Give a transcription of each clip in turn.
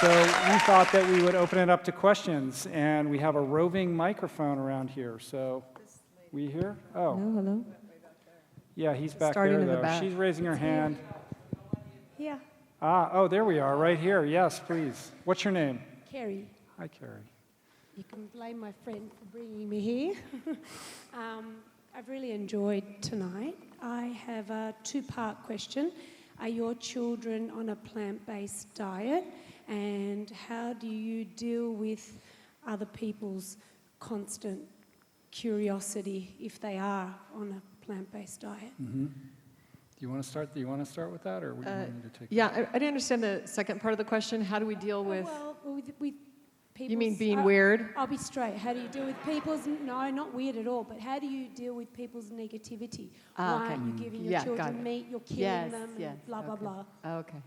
So we thought that we would open it up to questions, and we have a roving microphone around here. So we here? Oh. Hello. Yeah, he's back Starting there, in the though. back. She's raising her hand. Yeah, Oh, there we are, right here. Yes, please. What's your name? Kerry. Hi, Carrie. You can blame my friend for bringing me here. I've really enjoyed tonight. I have a two-part question. Are your children on a plant-based diet? And how do you deal with other people's constant curiosity if they are on a plant-based diet? Mm-hmm. Do you want to start? Do you want to start with that, or would you want me to take? Yeah, I didn't understand the second part of the question. How do we deal with? Well, with people's... You mean being weird? I'll be straight. How do you deal with people's... No, not weird at all, but how do you deal with people's negativity? Why aren't you giving your children meat? You're killing them, and blah, blah, blah. Okay.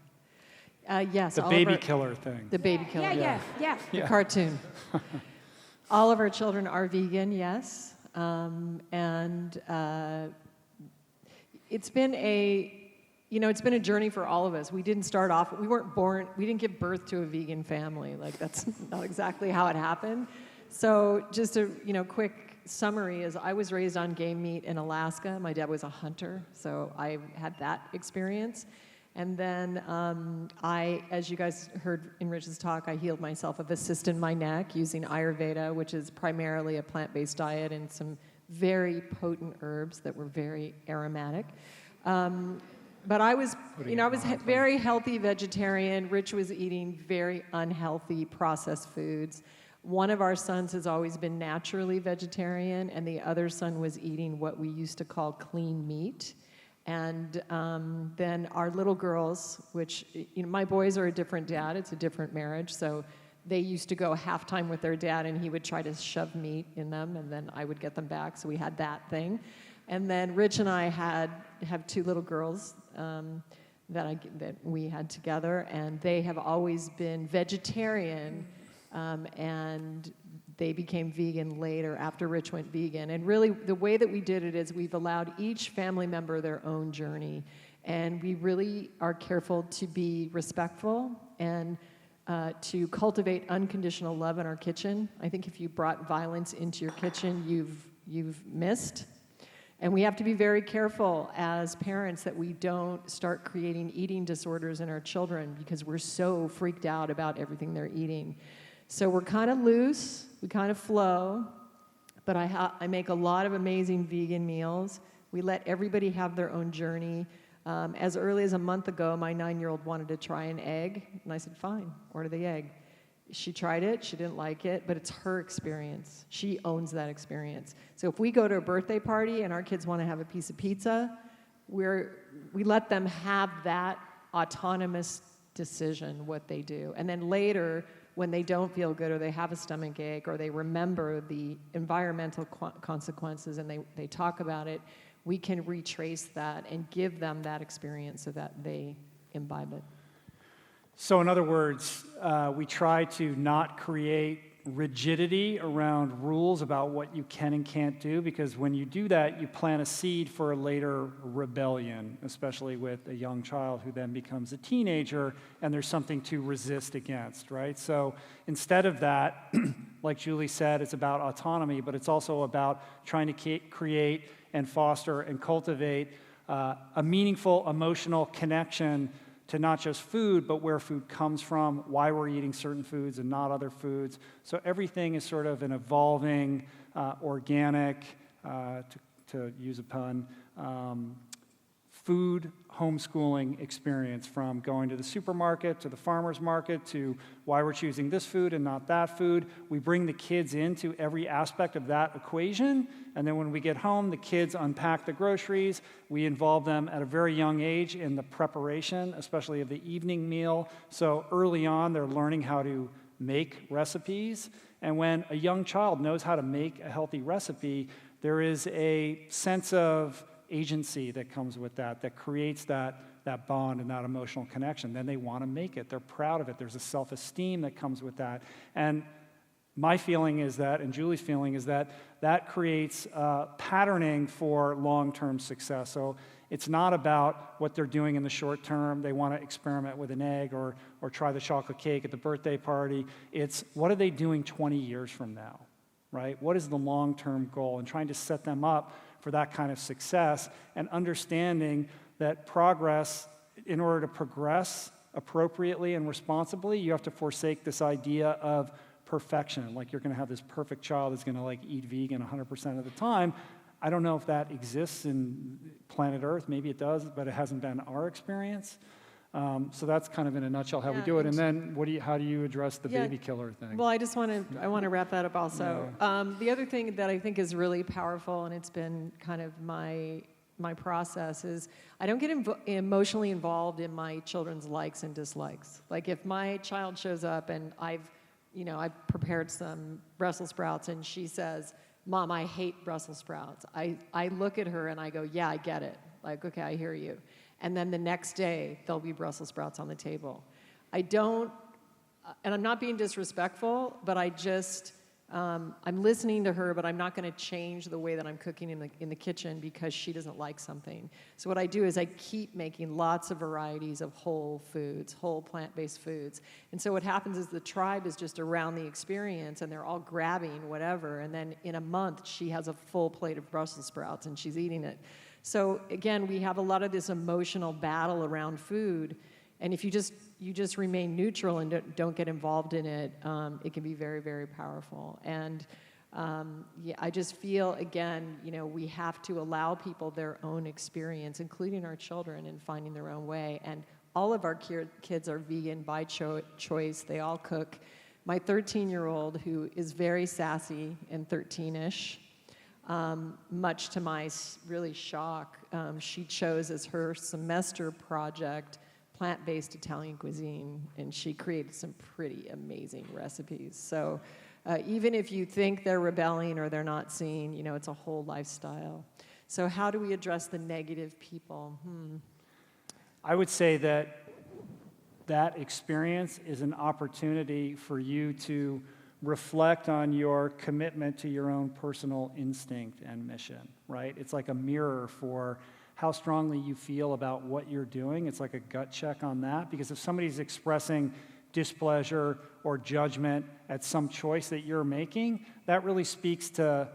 Yes. The baby killer thing. The baby killer. Yeah. The cartoon. All of our children are vegan, yes. And it's been it's been a journey for all of us. We didn't start off, we didn't give birth to a vegan family. Like, that's not exactly how it happened. So just a, quick summary is I was raised on game meat in Alaska. My dad was a hunter, so I had that experience. And then as you guys heard in Rich's talk, I healed myself of a cyst in my neck using Ayurveda, which is primarily a plant-based diet and some very potent herbs that were very aromatic. But I was very healthy vegetarian. Rich was eating very unhealthy processed foods. One of our sons has always been naturally vegetarian, and the other son was eating what we used to call clean meat. And then our little girls, which, my boys are a different dad. It's a different marriage. So they used to go halftime with their dad, and he would try to shove meat in them, and then I would get them back. So we had that thing. And then Rich and I have two little girls that we had together, and they have always been vegetarian, and they became vegan later after Rich went vegan. And really, the way that we did it is we've allowed each family member their own journey, and we really are careful to be respectful and to cultivate unconditional love in our kitchen. I think if you brought violence into your kitchen, you've missed. And we have to be very careful as parents that we don't start creating eating disorders in our children because we're so freaked out about everything they're eating. So we're kind of loose, we kind of flow, but I make a lot of amazing vegan meals. We let everybody have their own journey. As early as a month ago, my 9-year-old wanted to try an egg, and I said, fine, order the egg. She tried it, she didn't like it, but it's her experience. She owns that experience. So if we go to a birthday party and our kids want to have a piece of pizza, we let them have that autonomous decision, what they do. And then later, when they don't feel good or they have a stomach ache or they remember the environmental consequences and they talk about it, we can retrace that and give them that experience so that they imbibe it. So in other words, we try to not create rigidity around rules about what you can and can't do, because when you do that, you plant a seed for a later rebellion, especially with a young child who then becomes a teenager and there's something to resist against, right? So instead of that, like Julie said, it's about autonomy, but it's also about trying to create and foster and cultivate a meaningful emotional connection to not just food, but where food comes from, why we're eating certain foods and not other foods. So everything is sort of an evolving, organic, to use a pun, food homeschooling experience, from going to the supermarket to the farmer's market to why we're choosing this food and not that food. We bring the kids into every aspect of that equation, and then when we get home, the kids unpack the groceries. We involve them at a very young age in the preparation, especially of the evening meal. So early on, they're learning how to make recipes, and when a young child knows how to make a healthy recipe, there is a sense of agency that comes with that creates that bond and that emotional connection. Then they want to make it. They're proud of it. There's a self-esteem that comes with that. And my feeling is that, and Julie's feeling is that, that creates patterning for long-term success. So it's not about what they're doing in the short term. They want to experiment with an egg or try the chocolate cake at the birthday party. It's what are they doing 20 years from now, right? What is the long-term goal? And trying to set them up for that kind of success and understanding that progress, in order to progress appropriately and responsibly, you have to forsake this idea of perfection, like you're going to have this perfect child that's going to like eat vegan 100% of the time. I don't know if that exists in planet Earth. Maybe it does, but it hasn't been our experience. So that's kind of in a nutshell how we do it. And then how do you address the baby killer thing? Well, I want to wrap that up also. The other thing that I think is really powerful, and it's been kind of my process, is I don't get emotionally involved in my children's likes and dislikes. Like if my child shows up and I've prepared some Brussels sprouts and she says, "Mom, I hate Brussels sprouts." I look at her and I go, "Yeah, I get it. Like, okay, I hear you." And then the next day, there'll be Brussels sprouts on the table. I don't, and I'm not being disrespectful, but I just, I'm listening to her, but I'm not going to change the way that I'm cooking in the kitchen because she doesn't like something. So what I do is I keep making lots of varieties of whole foods, whole plant-based foods. And so what happens is the tribe is just around the experience, and they're all grabbing whatever, and then in a month, she has a full plate of Brussels sprouts, and she's eating it. So again, we have a lot of this emotional battle around food, and if you just remain neutral and don't get involved in it, it can be very, very powerful. And I just feel, again, we have to allow people their own experience, including our children, in finding their own way. And all of our kids are vegan by choice. They all cook. My 13-year-old, who is very sassy and 13-ish, much to my really shock, she chose as her semester project plant-based Italian cuisine, and she created some pretty amazing recipes. So even if you think they're rebelling or they're not seeing, it's a whole lifestyle. So how do we address the negative people? I would say that experience is an opportunity for you to reflect on your commitment to your own personal instinct and mission, right? It's like a mirror for how strongly you feel about what you're doing. It's like a gut check on that, because if somebody's expressing displeasure or judgment at some choice that you're making, that really speaks to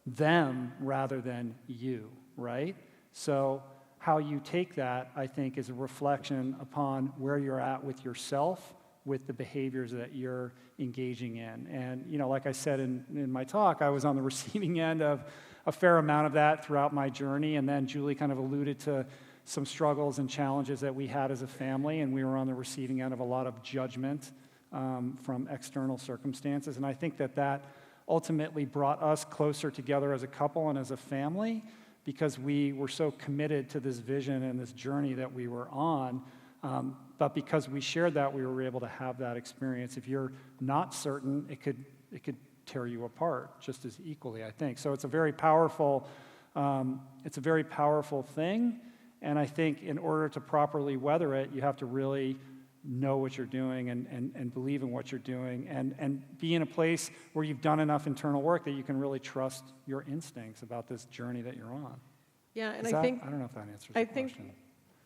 them rather than you, right? So how you take that, I think, is a reflection upon where you're at with yourself, with the behaviors that you're engaging in. And, like I said in my talk, I was on the receiving end of a fair amount of that throughout my journey, and then Julie kind of alluded to some struggles and challenges that we had as a family, and we were on the receiving end of a lot of judgment from external circumstances. And I think that ultimately brought us closer together as a couple and as a family, because we were so committed to this vision and this journey that we were on. But because we shared that, we were able to have that experience. If you're not certain, it could tear you apart just as equally, I think. So it's a very powerful thing. And I think in order to properly weather it, you have to really know what you're doing and believe in what you're doing and be in a place where you've done enough internal work that you can really trust your instincts about this journey that you're on. Yeah, and I don't know if that answers the question.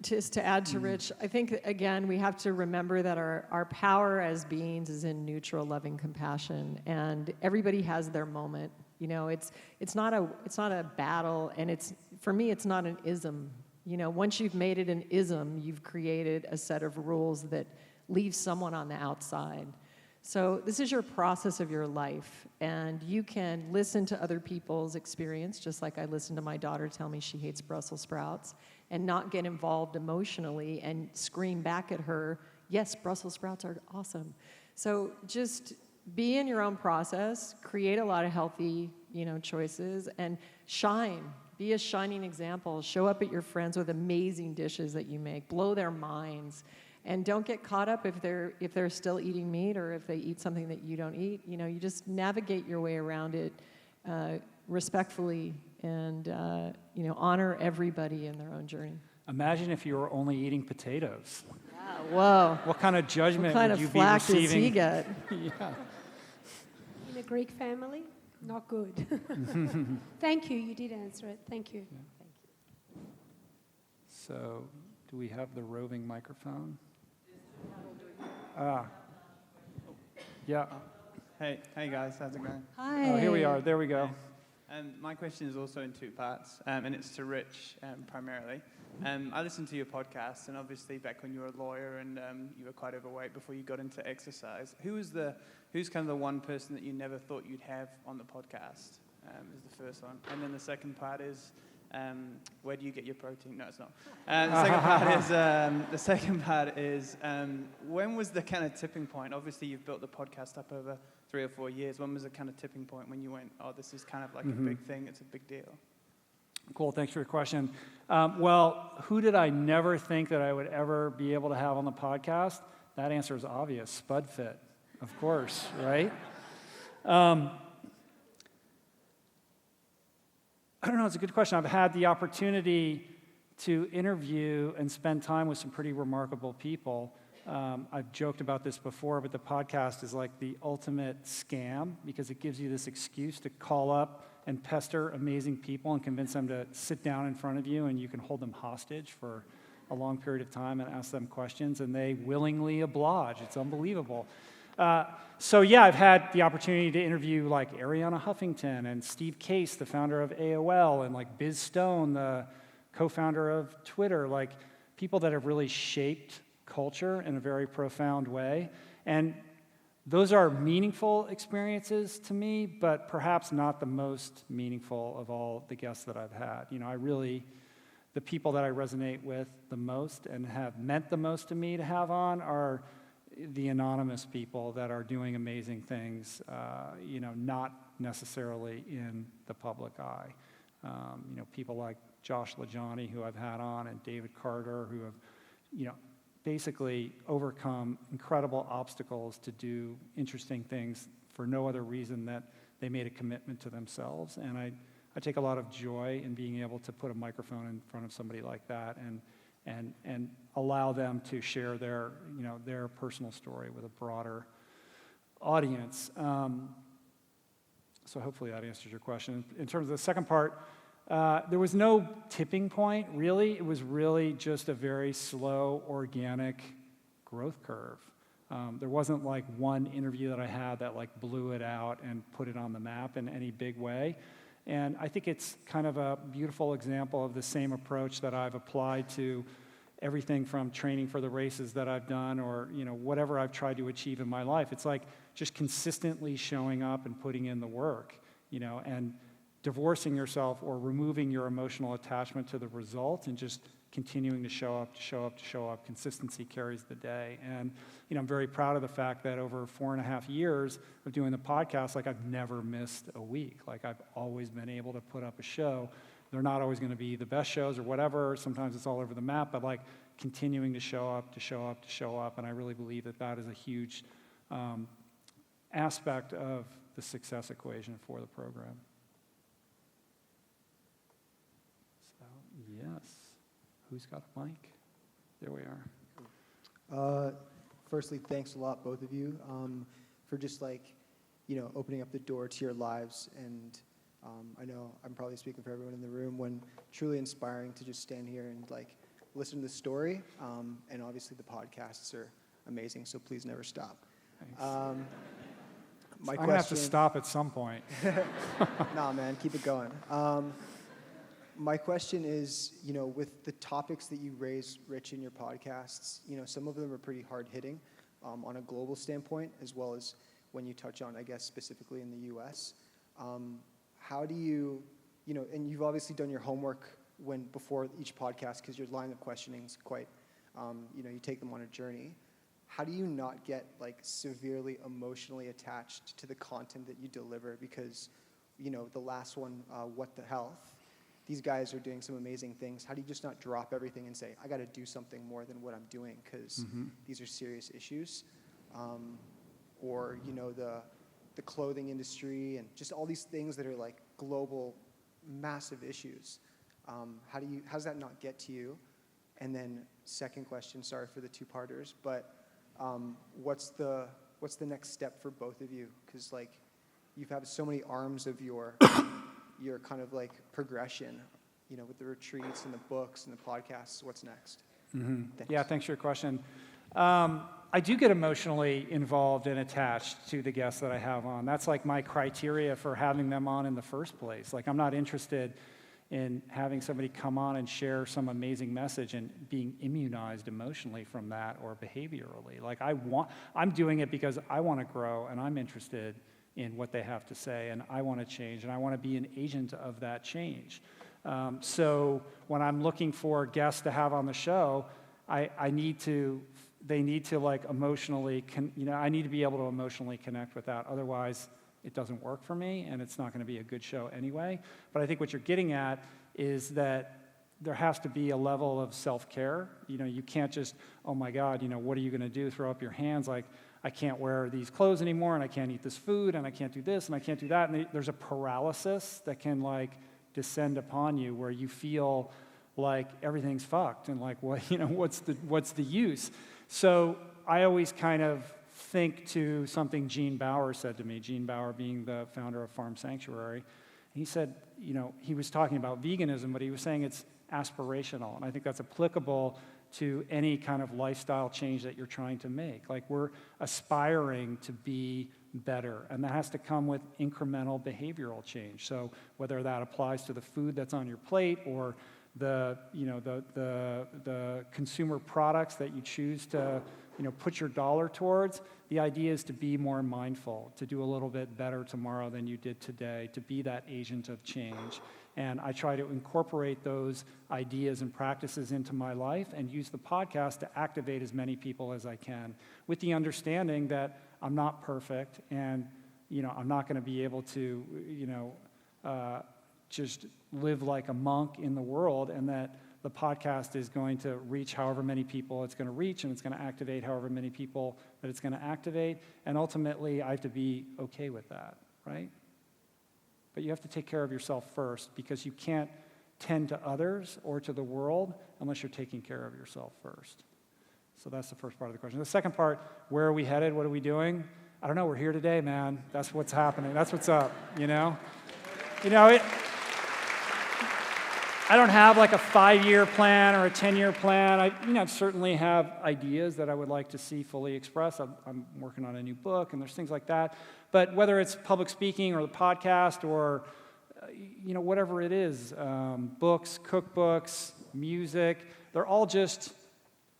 Just to add to Rich, I think, again, we have to remember that our power as beings is in neutral, loving compassion, and everybody has their moment. It's not a battle, and for me, it's not an ism. Once you've made it an ism, you've created a set of rules that leave someone on the outside. So this is your process of your life, and you can listen to other people's experience, just like I listened to my daughter tell me she hates Brussels sprouts, and not get involved emotionally and scream back at her, yes, Brussels sprouts are awesome. So just be in your own process, create a lot of healthy, choices, and shine. Be a shining example. Show up at your friends with amazing dishes that you make. Blow their minds. And don't get caught up if they're still eating meat or if they eat something that you don't eat. You just navigate your way around it respectfully and honor everybody in their own journey. Imagine if you were only eating potatoes. Yeah, whoa. What kind of judgment what kind would of you be flack receiving? does he get? Yeah. In a Greek family? Not good. Thank you. You did answer it. Thank you. So, do we have the roving microphone? Yeah. Hey guys, how's it going? Hi. Oh, here we are. There we go. My question is also in two parts, and it's to Rich primarily. I listened to your podcast, and obviously back when you were a lawyer and you were quite overweight before you got into exercise. Who's kind of the one person that you never thought you'd have on the podcast? Is the first one, and then the second part is where do you get your protein? No, it's not. The second part is when was the kind of tipping point? Obviously, you've built the podcast up over 3 or 4 years. When was the kind of tipping point when you went, oh, this is kind of like a big thing, it's a big deal? Cool, thanks for your question. Well, who did I never think that I would ever be able to have on the podcast? That answer is obvious, SpudFit, of course, right? I don't know, it's a good question. I've had the opportunity to interview and spend time with some pretty remarkable people. I've joked about this before, but the podcast is like the ultimate scam because it gives you this excuse to call up and pester amazing people and convince them to sit down in front of you, and you can hold them hostage for a long period of time and ask them questions, and they willingly oblige. It's unbelievable. So yeah, I've had the opportunity to interview like Ariana Huffington and Steve Case, the founder of AOL, and like Biz Stone, the co-founder of Twitter, like people that have really shaped culture in a very profound way. And those are meaningful experiences to me, but perhaps not the most meaningful of all the guests that I've had. You know, the people that I resonate with the most and have meant the most to me to have on are the anonymous people that are doing amazing things, not necessarily in the public eye. People like Josh LaJohny, who I've had on, and David Carter, who have, basically overcome incredible obstacles to do interesting things for no other reason that they made a commitment to themselves. And I take a lot of joy in being able to put a microphone in front of somebody like that and allow them to share their personal story with a broader audience. So hopefully that answers your question. In terms of the second part, there was no tipping point, really. It was really just a very slow, organic growth curve. There wasn't like one interview that I had that like blew it out and put it on the map in any big way. And I think it's kind of a beautiful example of the same approach that I've applied to everything from training for the races that I've done or, whatever I've tried to achieve in my life. It's like just consistently showing up and putting in the work, and divorcing yourself or removing your emotional attachment to the result and just continuing to show up. Consistency carries the day. And, I'm very proud of the fact that over 4.5 years of doing the podcast, like I've never missed a week. Like I've always been able to put up a show. They're not always going to be the best shows or whatever. Sometimes it's all over the map, but like continuing to show up. And I really believe that is a huge aspect of the success equation for the program. So, yes. Who's got a mic? There we are. Firstly, thanks a lot, both of you, for just opening up the door to your lives. And I know I'm probably speaking for everyone in the room when truly inspiring to just stand here and listen to the story. And obviously the podcasts are amazing, so please never stop. I'm going to have to stop at some point. Nah, man, keep it going. My question is, with the topics that you raise, Rich, in your podcasts, some of them are pretty hard-hitting on a global standpoint, as well as when you touch on, I guess, specifically in the U.S. How do you, and you've obviously done your homework before each podcast, because your line of questioning is quite, you take them on a journey. How do you not get, severely emotionally attached to the content that you deliver? Because, the last one, What the Health, these guys are doing some amazing things. How do you just not drop everything and say, I got to do something more than what I'm doing because these are serious issues? Or, the clothing industry and just all these things that are global, massive issues. How does that not get to you? And then second question, sorry for the two-parters, but what's the next step for both of you? Because you've had so many arms of your your kind of like progression, you know, with the retreats and the books and the podcasts. What's next? Thanks. Yeah, thanks for your question. I do get emotionally involved and attached to the guests that I have on. That's like my criteria for having them on in the first place. Like, I'm not interested in having somebody come on and share some amazing message and being immunized emotionally from that or behaviorally. Like, I'm doing it because I want to grow and I'm interested in what they have to say and I want to change and I want to be an agent of that change. So when I'm looking for guests to have on the show, they need to like emotionally, I need to be able to emotionally connect with that. Otherwise, it doesn't work for me, and it's not going to be a good show anyway. But I think what you're getting at is that there has to be a level of self-care. You know, you can't just, oh my God, what are you going to do? Throw up your hands like, I can't wear these clothes anymore, and I can't eat this food, and I can't do this, and I can't do that. And there's a paralysis that can like descend upon you where you feel like everything's fucked, and like, what's the use? So I always kind of think to something Gene Bauer said to me, Gene Bauer being the founder of Farm Sanctuary. He said, he was talking about veganism, but he was saying it's aspirational. And I think that's applicable to any kind of lifestyle change that you're trying to make. Like, we're aspiring to be better, and that has to come with incremental behavioral change. So whether that applies to the food that's on your plate or the consumer products that you choose to put your dollar towards, the idea is to be more mindful, to do a little bit better tomorrow than you did today, to be that agent of change. And I try to incorporate those ideas and practices into my life and use the podcast to activate as many people as I can, with the understanding that I'm not perfect and I'm not going to be able to just live like a monk in the world, and that the podcast is going to reach however many people it's going to reach, and it's going to activate however many people that it's going to activate, and ultimately I have to be okay with that, right? But you have to take care of yourself first, because you can't tend to others or to the world unless you're taking care of yourself first. So that's the first part of the question. The second part, where are we headed? What are we doing? I don't know. We're here today, man. That's what's happening. That's what's up, I don't have like a 5-year plan or a 10-year plan. I certainly have ideas that I would like to see fully expressed. I'm working on a new book, and there's things like that. But whether it's public speaking or the podcast or, whatever it is, books, cookbooks, music, they're all just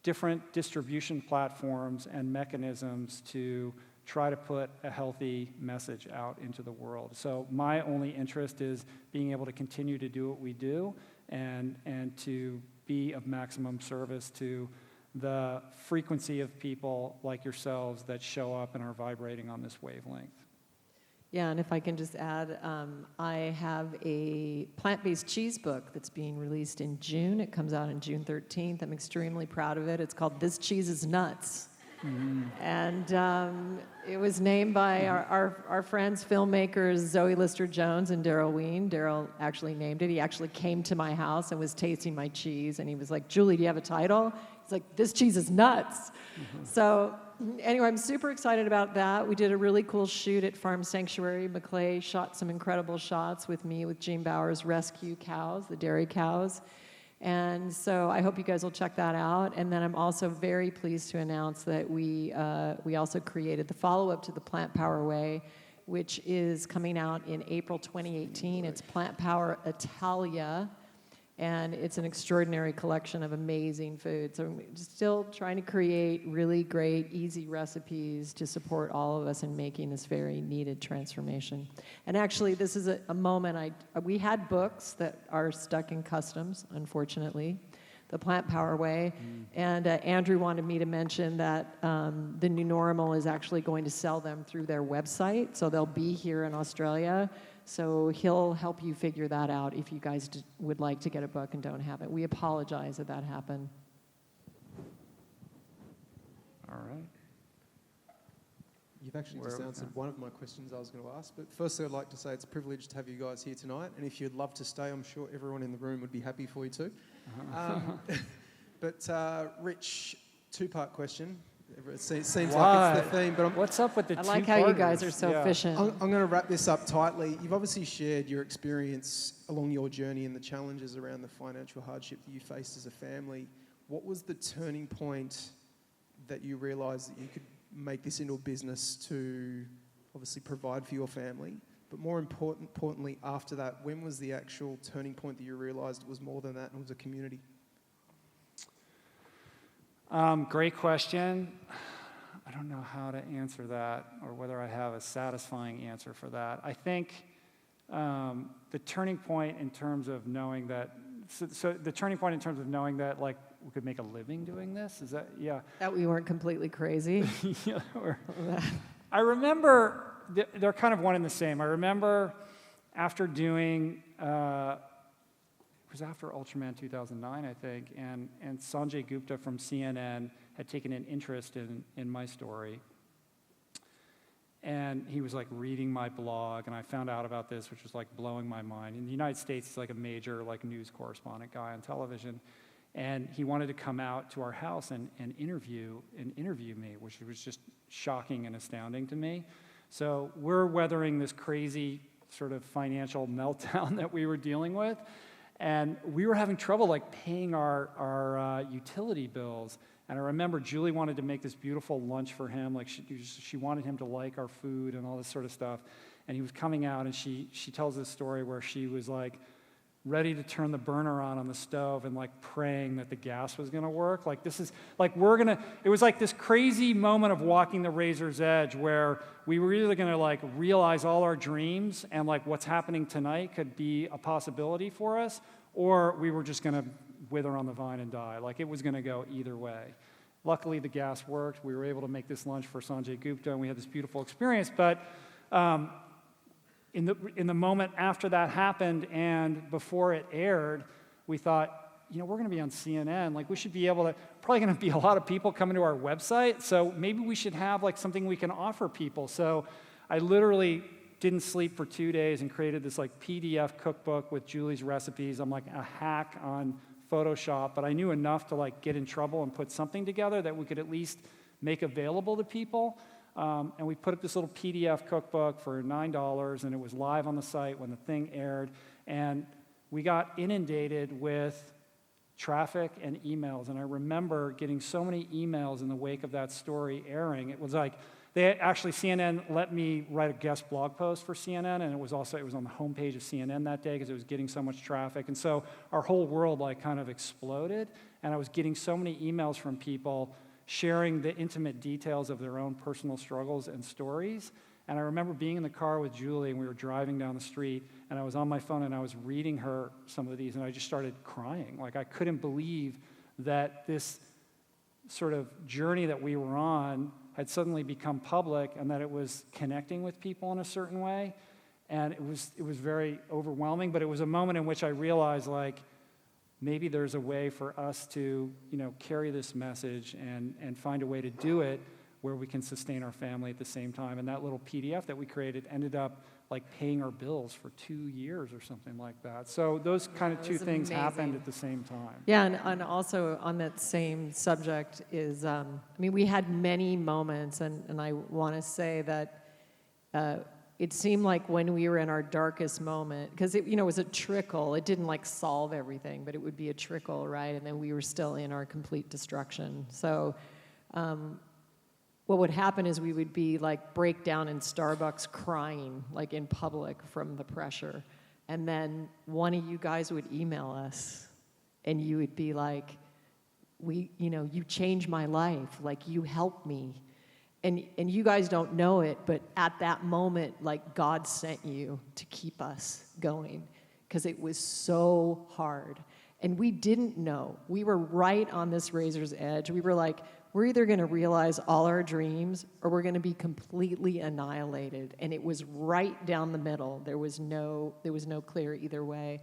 different distribution platforms and mechanisms to try to put a healthy message out into the world. So my only interest is being able to continue to do what we do and to be of maximum service to the frequency of people like yourselves that show up and are vibrating on this wavelength. Yeah, and if I can just add, I have a plant-based cheese book that's being released in June. It comes out on June 13th. I'm extremely proud of it. It's called This Cheese is Nuts. Mm-hmm. And it was named by our friends, filmmakers Zoe Lister-Jones and Daryl Ween. Daryl actually named it. He actually came to my house and was tasting my cheese, and he was like, Julie, do you have a title? He's like, This Cheese is Nuts. Mm-hmm. So anyway, I'm super excited about that. We did a really cool shoot at Farm Sanctuary. McClay shot some incredible shots with me, with Gene Bauer's rescue cows, the dairy cows. And so I hope you guys will check that out. And then I'm also very pleased to announce that we also created the follow-up to the Plant Power Way, which is coming out in April 2018. It's Plant Power Italia, and it's an extraordinary collection of amazing food. So I'm still trying to create really great, easy recipes to support all of us in making this very needed transformation. And actually, this is a moment we had books that are stuck in customs, unfortunately, the Plant Power Way. And Andrew wanted me to mention that the New Normal is actually going to sell them through their website. So they'll be here in Australia. So he'll help you figure that out if you guys would like to get a book and don't have it. We apologize that happened. All right. You've actually just answered one of my questions I was going to ask. But firstly, I'd like to say it's a privilege to have you guys here tonight. And if you'd love to stay, I'm sure everyone in the room would be happy for you too. But Rich, two-part question. It seems Why? like it's the theme, but What's up with the I two like how you guys parters? are so Yeah. efficient. I'm going to wrap this up tightly. You've obviously shared your experience along your journey and the challenges around the financial hardship that you faced as a family. What was the turning point that you realised that you could make this into a business to obviously provide for your family? But more importantly, after that, when was the actual turning point that you realised it was more than that and it was a community? Great question. I don't know how to answer that or whether I have a satisfying answer for that. I think the turning point in terms of knowing that, so the turning point in terms of knowing that, like, we could make a living doing this, is that, yeah. That we weren't completely crazy. Yeah, I remember, they're kind of one and the same. I remember after doing, it was after Ultraman 2009, I think, and Sanjay Gupta from CNN had taken an interest in my story. And he was like reading my blog, and I found out about this, which was like blowing my mind. In the United States, he's like a major like news correspondent guy on television. And he wanted to come out to our house and interview me, which was just shocking and astounding to me. So we're weathering this crazy sort of financial meltdown that we were dealing with. And we were having trouble like paying our utility bills. And I remember Julie wanted to make this beautiful lunch for him. Like she wanted him to like our food and all this sort of stuff. And he was coming out, and she tells this story where she was like ready to turn the burner on the stove and like praying that the gas was going to work. Like this is like it was like this crazy moment of walking the razor's edge where we were either going to like realize all our dreams and like what's happening tonight could be a possibility for us, or we were just going to wither on the vine and die. Like it was going to go either way. Luckily the gas worked. We were able to make this lunch for Sanjay Gupta, and we had this beautiful experience. But in the moment after that happened and before it aired, we thought, we're going to be on CNN. Like, we should be able to, probably going to be a lot of people coming to our website, so maybe we should have, like, something we can offer people. So I literally didn't sleep for 2 days and created this, like, PDF cookbook with Julie's recipes. I'm like a hack on Photoshop, but I knew enough to, like, get in trouble and put something together that we could at least make available to people. And we put up this little PDF cookbook for $9, and it was live on the site when the thing aired. And we got inundated with traffic and emails. And I remember getting so many emails in the wake of that story airing. It was like, CNN let me write a guest blog post for CNN, and it was on the homepage of CNN that day because it was getting so much traffic. And so our whole world like kind of exploded, and I was getting so many emails from people sharing the intimate details of their own personal struggles and stories. And I remember being in the car with Julie, and we were driving down the street, and I was on my phone, and I was reading her some of these, and I just started crying. Like, I couldn't believe that this sort of journey that we were on had suddenly become public, and that it was connecting with people in a certain way. And it was very overwhelming, but it was a moment in which I realized, like, maybe there's a way for us to, carry this message and find a way to do it where we can sustain our family at the same time. And that little PDF that we created ended up like paying our bills for 2 years or something like that. So those kind of two things happened at the same time. Yeah, and also on that same subject is, we had many moments, and I want to say that it seemed like when we were in our darkest moment, because it was a trickle. It didn't like solve everything, but it would be a trickle, right? And then we were still in our complete destruction. So what would happen is we would be like break down in Starbucks crying, like in public from the pressure. And then one of you guys would email us, and you would be like, you changed my life, like you helped me. And you guys don't know it, but at that moment, like God sent you to keep us going because it was so hard. And we didn't know. We were right on this razor's edge. We were like, we're either going to realize all our dreams or we're going to be completely annihilated. And it was right down the middle. There was no clear either way.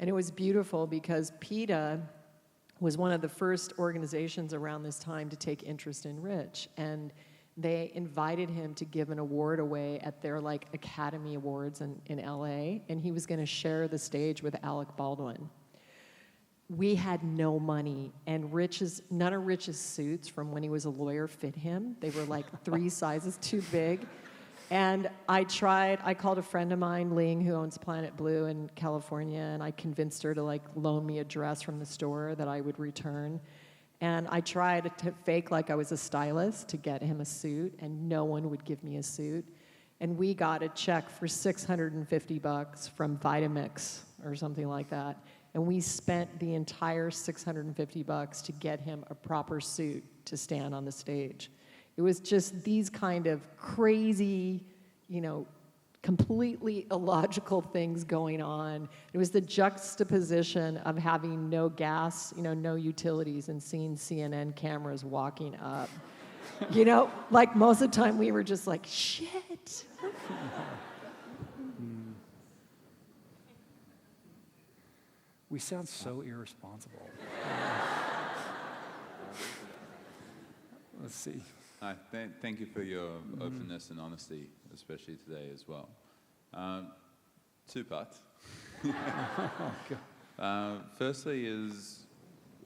And it was beautiful because Piatt was one of the first organizations around this time to take interest in Rich. And they invited him to give an award away at their like Academy Awards in LA, and he was going to share the stage with Alec Baldwin. we had no money, and none of Rich's suits from when he was a lawyer fit him. They were like 3 sizes too big. And I called a friend of mine, Ling, who owns Planet Blue in California, and I convinced her to like loan me a dress from the store that I would return. And I tried to fake like I was a stylist to get him a suit, and no one would give me a suit. And we got a check for $650 from Vitamix or something like that. And we spent the entire $650 to get him a proper suit to stand on the stage. It was just these kind of crazy, completely illogical things going on. It was the juxtaposition of having no gas, no utilities, and seeing CNN cameras walking up. Like most of the time we were just like, shit. We sound so irresponsible. Let's see. Hi, thank you for your openness and honesty, especially today as well. 2 parts. Firstly is,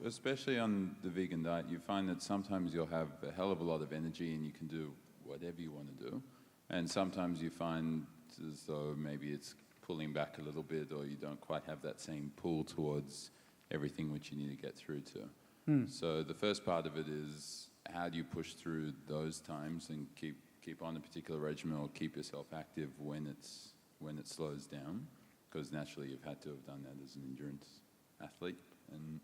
especially on the vegan diet, you find that sometimes you'll have a hell of a lot of energy and you can do whatever you want to do. And sometimes you find as though maybe it's pulling back a little bit, or you don't quite have that same pull towards everything which you need to get through to. So the first part of it is, how do you push through those times and keep on a particular regimen, or keep yourself active when it slows down? Because naturally you've had to have done that as an endurance athlete. And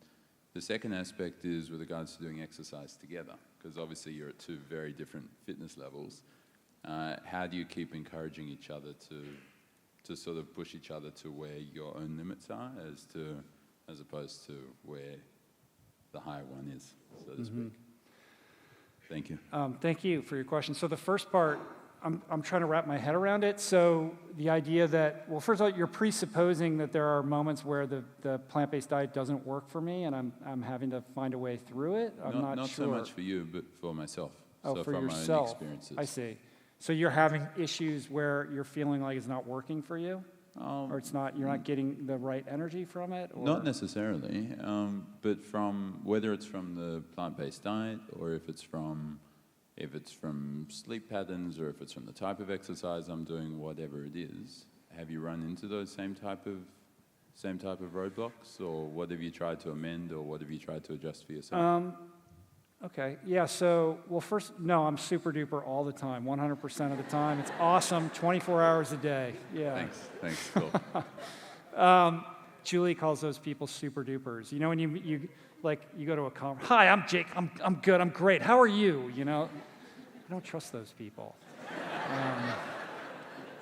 the second aspect is with regards to doing exercise together, because obviously you're at 2 very different fitness levels. How do you keep encouraging each other to sort of push each other to where your own limits are, as opposed to where the higher one is, so to speak? Thank you. Thank you for your question. So the first part, I'm trying to wrap my head around it. So the idea that, well, first of all, you're presupposing that there are moments where the plant-based diet doesn't work for me, and I'm having to find a way through it. I'm not sure. So much for you, but for myself. Oh, so for from yourself. my own experiences. I see. So you're having issues where you're feeling like it's not working for you? Or you're not getting the right energy from it? Or? Not necessarily, but whether it's from the plant-based diet, or if it's from sleep patterns, or if it's from the type of exercise I'm doing, whatever it is, have you run into those same type of roadblocks, or what have you tried to amend, or what have you tried to adjust for yourself? Okay, yeah, so, well, first, no, I'm super duper all the time, 100% of the time. It's awesome, 24 hours a day, yeah. Thanks, cool. Julie calls those people super dupers. When you go to a conference, hi, I'm Jake, I'm good, I'm great, how are you, I don't trust those people.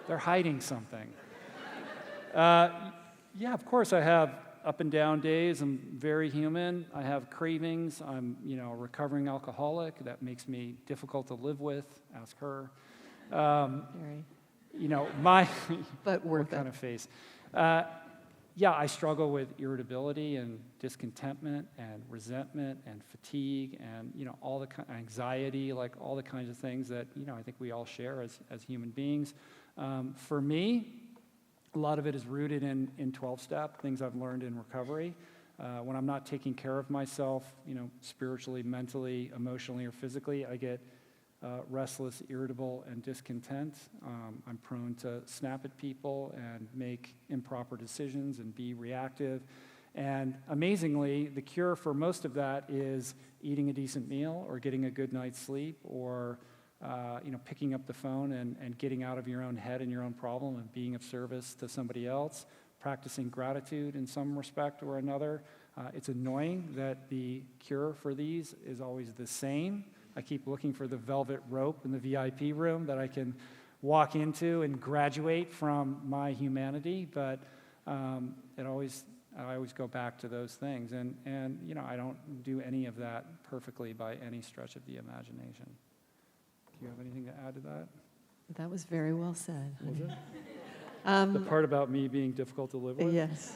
They're hiding something. Yeah, of course, I have up and down days. I'm very human. I have cravings. I'm, a recovering alcoholic. That makes me difficult to live with. Ask her. Very. But worth what kind it. of face? Yeah, I struggle with irritability and discontentment and resentment and fatigue and all the anxiety, like all the kinds of things that I think we all share as human beings. For me, a lot of it is rooted in 12-step, things I've learned in recovery. When I'm not taking care of myself, spiritually, mentally, emotionally, or physically, I get restless, irritable, and discontent. I'm prone to snap at people and make improper decisions and be reactive. And amazingly, the cure for most of that is eating a decent meal or getting a good night's sleep or picking up the phone and getting out of your own head and your own problem and being of service to somebody else, practicing gratitude in some respect or another. It's annoying that the cure for these is always the same. I keep looking for the velvet rope in the VIP room that I can walk into and graduate from my humanity, but I always go back to those things. And I don't do any of that perfectly by any stretch of the imagination. Do you have anything to add to that? That was very well said. Was it? The part about me being difficult to live with? Yes.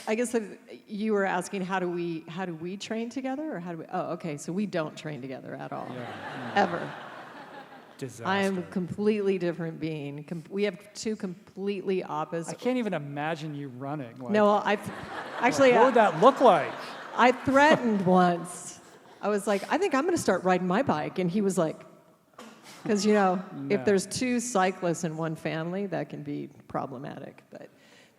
I guess you were asking how do we train together, or how do we? Oh, okay. So we don't train together at all, Yeah. ever. disaster. I am a completely different being. We have two completely I opposite. can't even imagine you running. Like, No, actually, what would that look like? I threatened once. I was like, I think I'm going to start riding my bike. And he was like, because, if there's two cyclists in one family, that can be problematic. But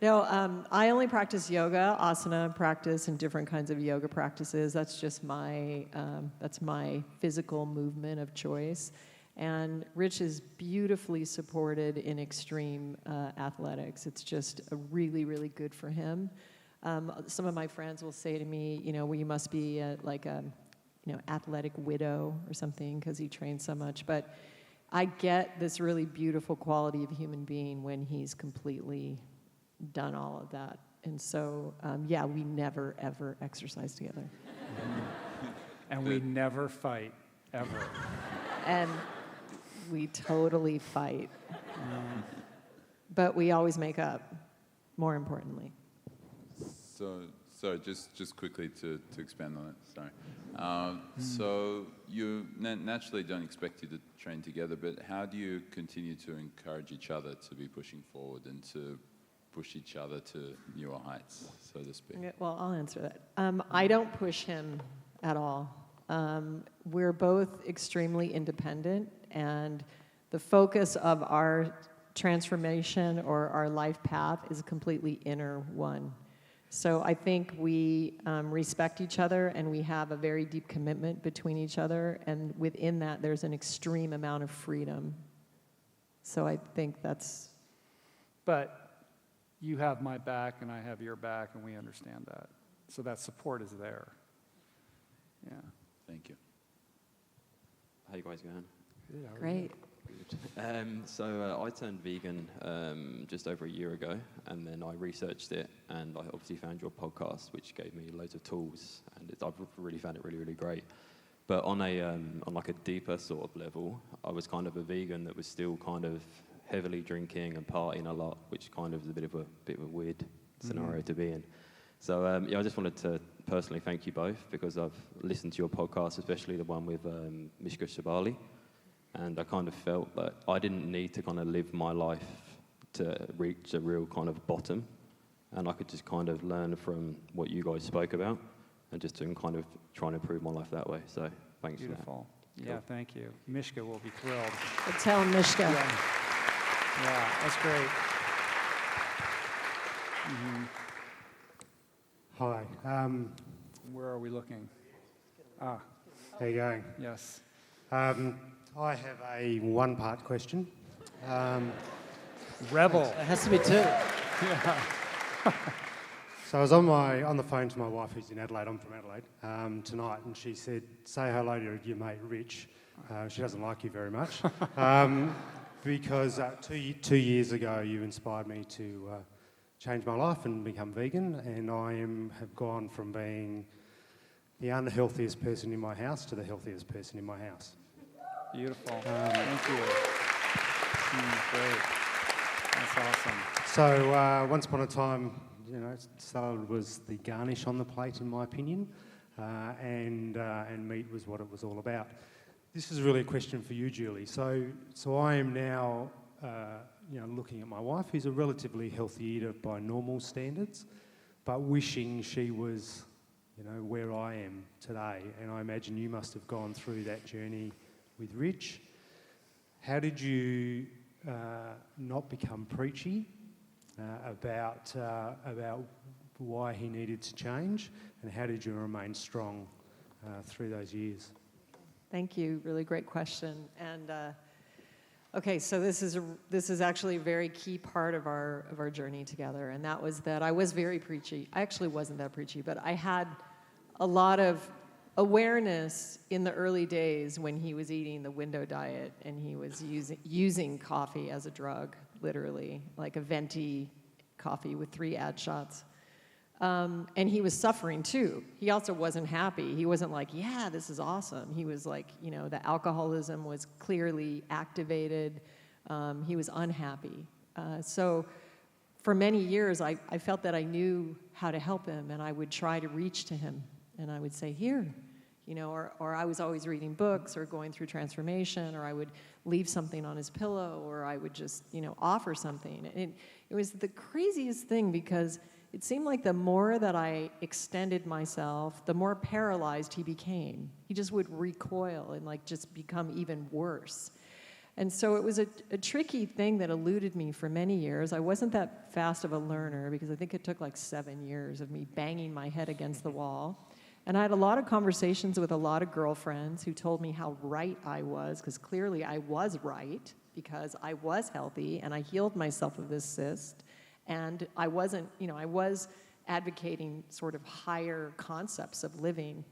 no, I only practice yoga, asana practice, and different kinds of yoga practices. That's just that's my physical movement of choice. And Rich is beautifully supported in extreme athletics. It's just really, really good for him. Some of my friends will say to me, well, you must be like a, athletic widow or something because he trains so much. But I get this really beautiful quality of a human being when he's completely done all of that. And so, we never, ever exercise together. And we never fight, ever. And we totally fight. But we always make up, more importantly. So just quickly to expand on it, sorry. So you naturally don't expect you to train together, but how do you continue to encourage each other to be pushing forward and to push each other to newer heights, so to speak? Yeah, well, I'll answer that. I don't push him at all. We're both extremely independent, and the focus of our transformation or our life path is a completely inner one. So I think we respect each other, and we have a very deep commitment between each other, and within that there's an extreme amount of freedom. So I think that's... But you have my back and I have your back, and we understand that. So that support is there. Yeah. Thank you. How you guys going? Great. So I turned vegan just over a year ago, and then I researched it, and I obviously found your podcast, which gave me loads of tools, and I've really found it really, really great. But on like a deeper sort of level, I was kind of a vegan that was still kind of heavily drinking and partying a lot, which kind of is a bit of a weird scenario to be in. So I just wanted to personally thank you both, because I've listened to your podcast, especially the one with Mishka Shabali. And I kind of felt that I didn't need to kind of live my life to reach a real kind of bottom. And I could just kind of learn from what you guys spoke about and just to kind of try and improve my life that way. So thanks for that. Beautiful. Cool. Yeah, thank you. Mishka will be thrilled. But tell Mishka. Yeah, that's great. Hi. Where are we looking? How you going? Yes. I have a one-part question. Rebel. It has to be two. Yeah. So I was on the phone to my wife, who's in Adelaide. I'm from Adelaide tonight, and she said, "Say hello to your mate Rich." She doesn't like you very much because 2 years ago you inspired me to change my life and become vegan, and have gone from being the unhealthiest person in my house to the healthiest person in my house. Beautiful. Thank you. Great. That's awesome. So once upon a time, salad was the garnish on the plate, in my opinion, and meat was what it was all about. This is really a question for you, Julie. So I am now, looking at my wife, who's a relatively healthy eater by normal standards, but wishing she was, where I am today. And I imagine you must have gone through that journey with Rich. How did you not become preachy about why he needed to change, and how did you remain strong through those years? Thank you. Really great question. And okay, so this is actually a very key part of our journey together, and that was that I was very preachy. I actually wasn't that preachy, but I had a lot of awareness in the early days when he was eating the window diet and he was using coffee as a drug, literally, like a venti coffee with 3 ad shots. And he was suffering too. He also wasn't happy. He wasn't like, yeah, this is awesome. He was like, the alcoholism was clearly activated. He was unhappy. So for many years, I felt that I knew how to help him, and I would try to reach to him. And I would say, here, or I was always reading books or going through transformation, or I would leave something on his pillow, or I would just, offer something. And it was the craziest thing because it seemed like the more that I extended myself, the more paralyzed he became. He just would recoil and just become even worse. And so it was a tricky thing that eluded me for many years. I wasn't that fast of a learner because I think it took 7 years of me banging my head against the wall. And I had a lot of conversations with a lot of girlfriends who told me how right I was, because clearly I was right, because I was healthy and I healed myself of this cyst. And I wasn't, I was advocating sort of higher concepts of living.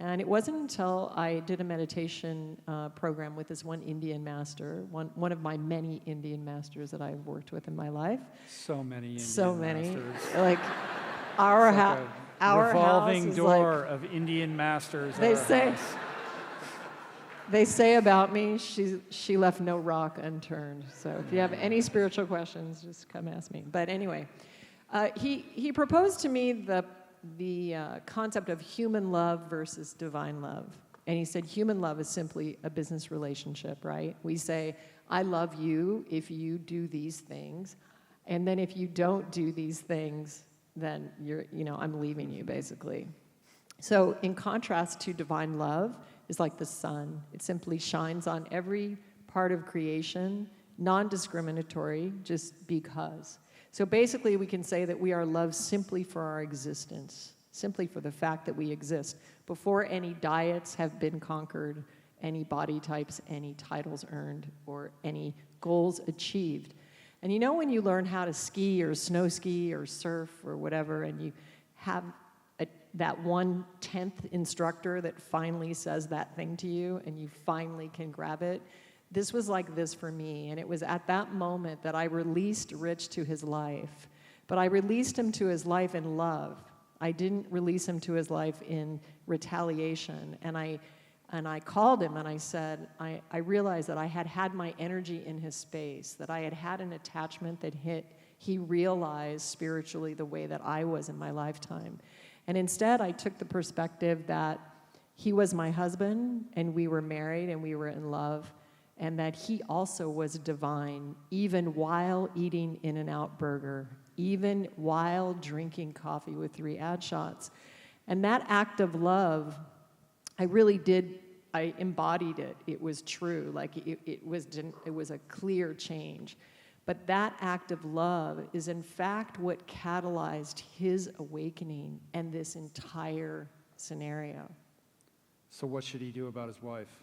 And it wasn't until I did a meditation program with this one Indian master, one of my many Indian masters that I've worked with in my life. So many Indian So many. masters. Our It's house. Our revolving house is door of Indian masters. They at our say, house. they say about me, she left no rock unturned. So if you have any spiritual questions, just come ask me. But anyway, he proposed to me the concept of human love versus divine love. And he said human love is simply a business relationship, right? We say, I love you if you do these things. And then if you don't do these things, then I'm leaving you, basically. So in contrast to divine love is like the sun. It simply shines on every part of creation, non-discriminatory, just because. So basically we can say that we are loved simply for our existence, simply for the fact that we exist, before any diets have been conquered, any body types, any titles earned, or any goals achieved. And when you learn how to ski or snow ski or surf or whatever, and you have that 1/10 instructor that finally says that thing to you and you finally can grab it, this was like this for me. And it was at that moment that I released Rich to his life. But I released him to his life in love. I didn't release him to his life in retaliation. And I called him and I said, I realized that I had my energy in his space, that I had an attachment that he realized spiritually the way that I was in my lifetime. And instead, I took the perspective that he was my husband and we were married and we were in love, and that he also was divine, even while eating In-N-Out Burger, even while drinking coffee with 3 ad shots. And that act of love, I embodied it. It was true. It was a clear change. But that act of love is in fact what catalyzed his awakening and this entire scenario. So what should he do about his wife?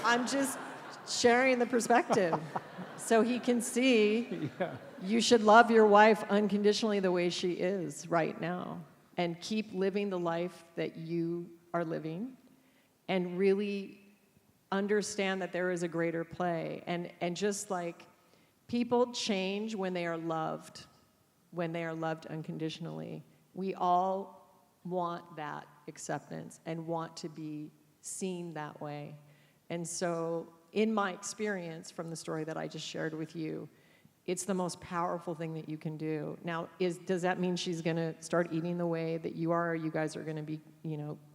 I'm just sharing the perspective so he can see you should love your wife unconditionally the way she is right now and keep living the life that you are living and really understand that there is a greater play. And just like people change when they are loved unconditionally, we all want that acceptance and want to be seen that way. And so in my experience from the story that I just shared with you, it's the most powerful thing that you can do. Now, does that mean she's going to start eating the way that you are, or you guys are going to be,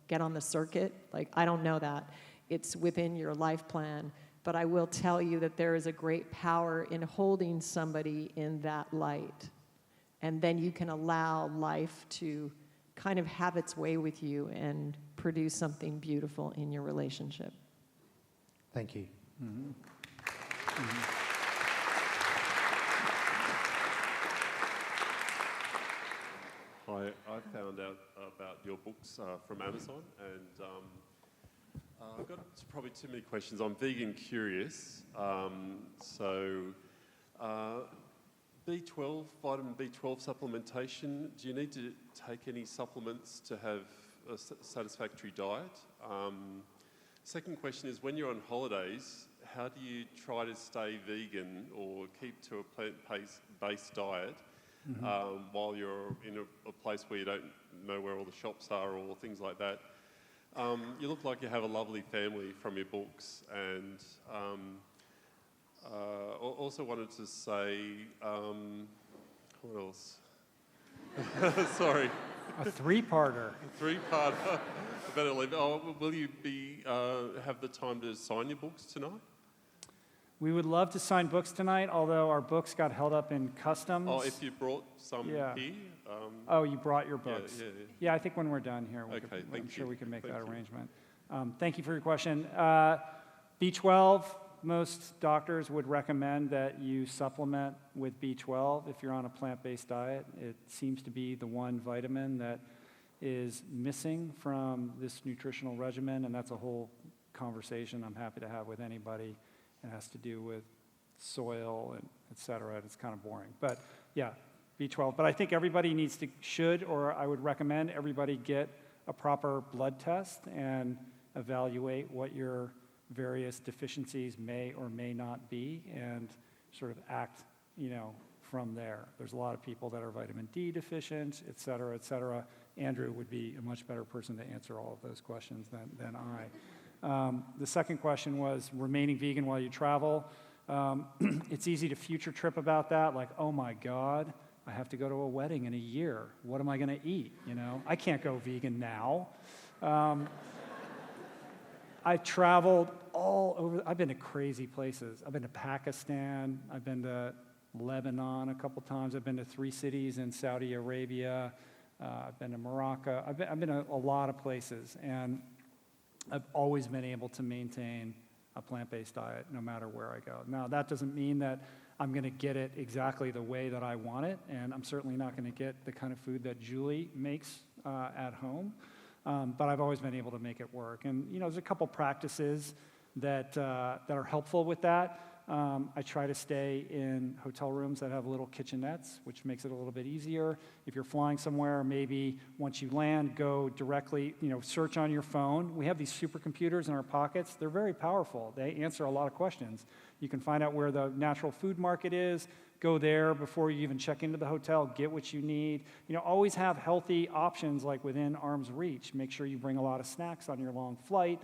get on the circuit? I don't know that. It's within your life plan. But I will tell you that there is a great power in holding somebody in that light. And then you can allow life to kind of have its way with you and produce something beautiful in your relationship. Thank you. Mm-hmm. Mm-hmm. I found out about your books from Amazon, and I've got probably too many questions. I'm vegan curious, B12, vitamin B12 supplementation, do you need to take any supplements to have a satisfactory diet? Second question is, when you're on holidays, how do you try to stay vegan or keep to a plant-based diet while you're in a place where you don't know where all the shops are or things like that? You look like you have a lovely family from your books, and also wanted to say, what else? Sorry. A three-parter. Three-part. I better leave. Oh, will you have the time to sign your books tonight? We would love to sign books tonight, although our books got held up in customs. Oh, if you brought some Yeah. here. Oh, you brought your books. Yeah. Yeah, I think when we're done here, Okay, I'm thank sure you. we can make Thank that you. arrangement. Thank you for your question. B12, most doctors would recommend that you supplement with B12 if you're on a plant-based diet. It seems to be the one vitamin that is missing from this nutritional regimen, and that's a whole conversation I'm happy to have with anybody. It has to do with soil and et cetera. It's kind of boring. But yeah, B12. But I think everybody or I would recommend everybody get a proper blood test and evaluate what your various deficiencies may or may not be and sort of act, from there. There's a lot of people that are vitamin D deficient, et cetera, et cetera. Andrew would be a much better person to answer all of those questions than I. The second question was remaining vegan while you travel. It's easy to future trip about that, like, oh my God, I have to go to a wedding in a year. What am I going to eat? I can't go vegan now. I've traveled all over. I've been to crazy places. I've been to Pakistan. I've been to Lebanon a couple times. I've been to 3 cities in Saudi Arabia. I've been to Morocco. I've been to a lot of places, and I've always been able to maintain a plant-based diet no matter where I go. Now, that doesn't mean that I'm going to get it exactly the way that I want it, and I'm certainly not going to get the kind of food that Julie makes at home. But I've always been able to make it work. And, there's a couple practices that are helpful with that. I try to stay in hotel rooms that have little kitchenettes, which makes it a little bit easier. If you're flying somewhere, maybe once you land, go directly, search on your phone. We have these supercomputers in our pockets. They're very powerful. They answer a lot of questions. You can find out where the natural food market is, go there before you even check into the hotel, get what you need. Always have healthy options like within arm's reach. Make sure you bring a lot of snacks on your long flight.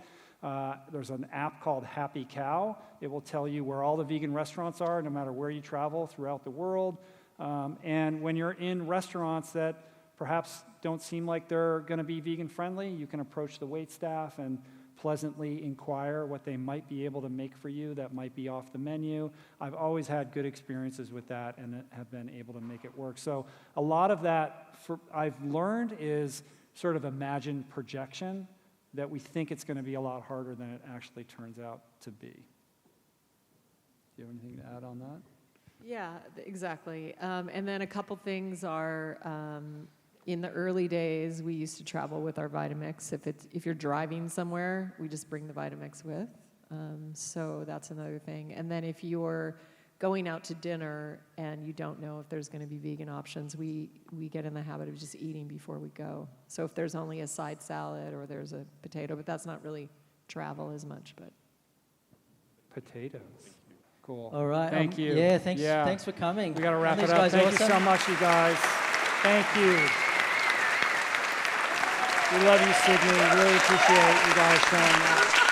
There's an app called Happy Cow. It will tell you where all the vegan restaurants are, no matter where you travel throughout the world. And when you're in restaurants that perhaps don't seem like they're going to be vegan friendly, you can approach the waitstaff and pleasantly inquire what they might be able to make for you that might be off the menu. I've always had good experiences with that and have been able to make it work. So a lot of that I've learned is sort of imagined projection, that we think it's going to be a lot harder than it actually turns out to be. Do you have anything to add on that? Yeah, exactly. And then a couple things are, in the early days, we used to travel with our Vitamix. If you're driving somewhere, we just bring the Vitamix with. So that's another thing. And then if you're going out to dinner and you don't know if there's going to be vegan options, we get in the habit of just eating before we go. So if there's only a side salad or there's a potato, but that's not really travel as much. But Potatoes. Cool. All right. Thank you. Yeah, thanks for coming. We got to wrap Aren't it these up. guys Thank you awesome? so much, you guys. Thank you. We love you, Sydney. Really appreciate you guys showing up.